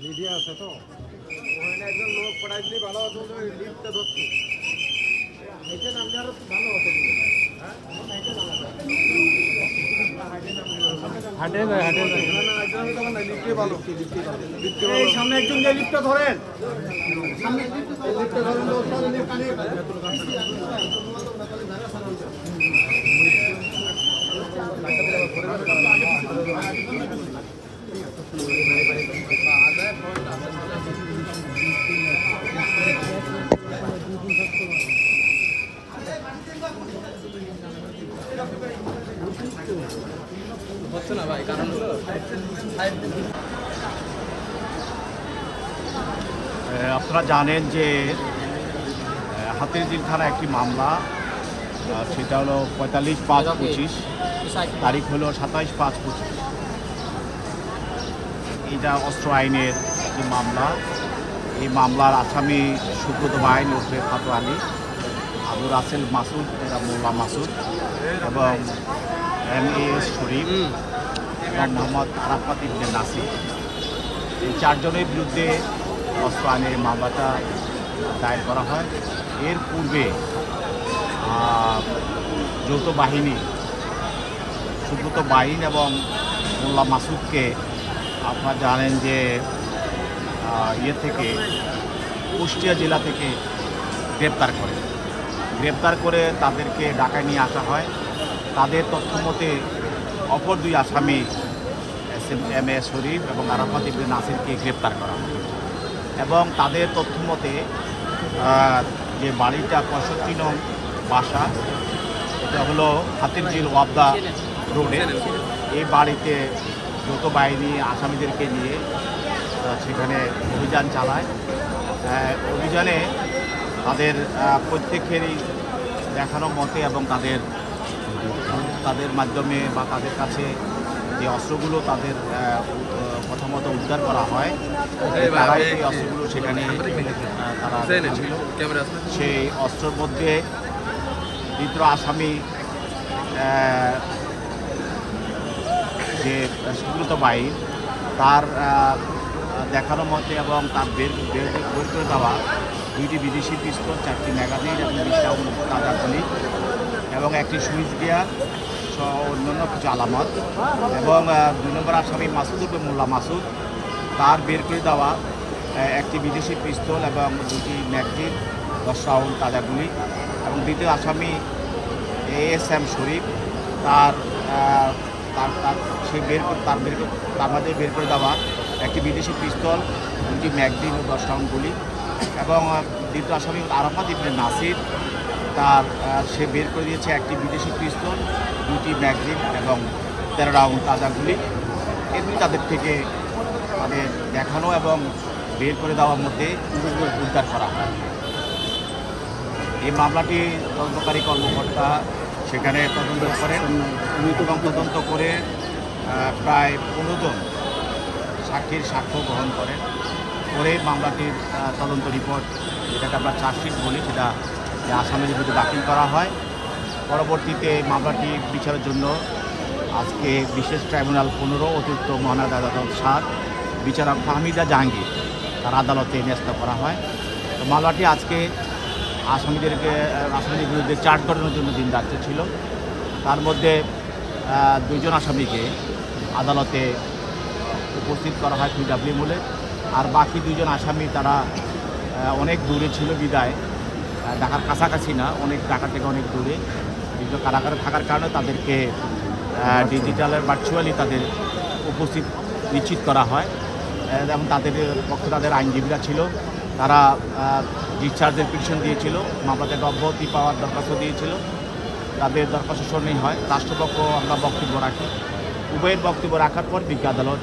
Media আছে তো ওখানে একজন লোক পড়াই দিলে ভালো হতো, লিফটটা ধরছি এটা নামলে আরো ভালো হতো। হাটে যায় সামনে একজন যে লিফটটা ধরেন, সামনে লিফটটা ধরেন হচ্ছে না ভাই, কারণ হলো আপনারা জানেন যে হাতিরঝিল থানা একটি মামলা, সেটা হলো 45/5/25, তারিখ হলো 27/5/25। এটা অস্ত্র আইনের একটি মামলা। এই মামলার আসামি সুব্রত বাহিনী ওরফে ফাতু আলী, আবু রাসেল মাসুদ এরা মোল্লা মাসুদ, এবং MAS শরীফ এবং মোহাম্মদ আরাফাত ইবনে নাসির, এই চারজনের বিরুদ্ধে অস্ত্র আইনের মামলাটা দায়ের করা হয়। এর পূর্বে যৌথ বাহিনী সুব্রত বাহিনী এবং মোল্লা মাসুদকে আপনারা জানেন যে থেকে কুষ্টিয়া জেলা থেকে গ্রেপ্তার করে তাদেরকে ঢাকায় নিয়ে আসা হয়। তাদের তথ্য মতে অপর দুই আসামি MAS শরীফ এবং আরাফাত ইবনে নাসিরকে গ্রেপ্তার করা হয় এবং তাদের তথ্য মতে যে বাড়িটা 65 নং বাসা, এটা হলো হাতিরঝিল ওয়াবদা রোডে। এই বাড়িতে যৌথ বাহিনী আসামিদেরকে নিয়ে সেখানে অভিযান চালায়। অভিযানে তাদের প্রত্যেকেরই দেখানো মতে এবং তাদের মাধ্যমে বা তাদের কাছে যে অস্ত্রগুলো তাদের কথা মতো উদ্ধার করা হয়, তারাই এই অস্ত্রগুলো সেখানে তারা ছিল। সেই অস্ত্রের মধ্যে দ্বিতীয় আসামি যে সুব্রত বাহিনী, তার দেখানো মতে এবং তার বের করে দেওয়া 2টি বিদেশি পিস্তল, 4টি ম্যাগাজিন এবং 20 রাউন্ড তাজা গুলি এবং একটি সুইচ গিয়ার সহ অন্যান্য কিছু আলামত, এবং 2 নম্বর আসামি মাসুদ উর্ফে মোল্লা মাসুদ, তার বের করে দেওয়া একটি বিদেশি পিস্তল এবং 2টি ম্যাগাজিন, 10 রাউন্ড তাজা গুলি, এবং দ্বিতীয় আসামি ASM শরীফ, তার মাঝে বের করে দেওয়া একটি বিদেশি পিস্তল, 2টি ম্যাগাজিন ও 10 রাউন্ড গুলি, এবং দ্বিতীয় আসামি আরাফাত ইবনে নাসির, সে বের করে দিয়েছে একটি বিদেশি পিস্তল, 2টি ম্যাগাজিন এবং 13 রাউন্ড তাজা গুলি। এমনি তাদের থেকে তাদের দেখানো এবং বের করে দেওয়ার মধ্যে উদ্ধার করা হয়। এই মামলাটি তদন্তকারী কর্মকর্তা সেখানে তদন্ত করেন এবং তদন্ত করে প্রায় 15 জন সাক্ষীর সাক্ষ্য গ্রহণ করেন। করে মামলাটির তদন্ত রিপোর্ট, যেটাকে আমরা চার্জশিট বলি, সেটা আসামিদের বিরুদ্ধে দাখিল করা হয়। পরবর্তীতে মামলাটি বিচারের জন্য আজকে বিশেষ ট্রাইব্যুনাল 15 অতিরিক্ত মহানগর আদালত 7 বিচারক ফাহমিদা জাহাঙ্গীর তার আদালতে ন্যস্ত করা হয়। তো মামলাটি আজকে আসামিদের বিরুদ্ধে চার্জ গঠনের জন্য দিন ধার্য ছিল। তার মধ্যে 2 জন আসামিকে আদালতে উপস্থিত করা হয় PW মূলে, আর বাকি 2 জন আসামি তারা অনেক দূরে ছিল বিদায়, ঢাকার কাছাকাছি না, ঢাকা থেকে অনেক দূরে বিভিন্ন কারাগারে থাকার কারণে তাদেরকে ডিজিটালের ভার্চুয়ালি তাদের উপস্থিত নিশ্চিত করা হয়। এবং তাদের পক্ষে তাদের আইনজীবীরা ছিল, তারা ডিসচার্জের পিটিশন দিয়েছিল, মামলা থেকে অব্যাহতি পাওয়ার দরখাস্ত দিয়েছিল। তাদের দরখাস্ত শুনানি হয়, রাষ্ট্রপক্ষ আমরা বক্তব্য রাখি। উভয়ের বক্তব্য রাখার পর বিজ্ঞ আদালত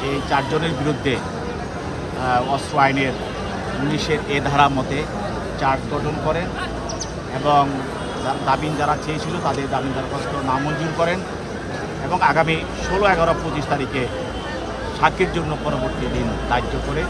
এই 4 জনের বিরুদ্ধে অস্ত্র আইনের 19-এর এ ধারা মতে চার্জ গঠন করেন এবং জামিন যারা চেয়েছিল তাদের জামিন দরখাস্ত নামঞ্জুর করেন এবং আগামী 16, 11, 25 তারিখে সাক্ষীর জন্য পরবর্তী দিন ধার্য করে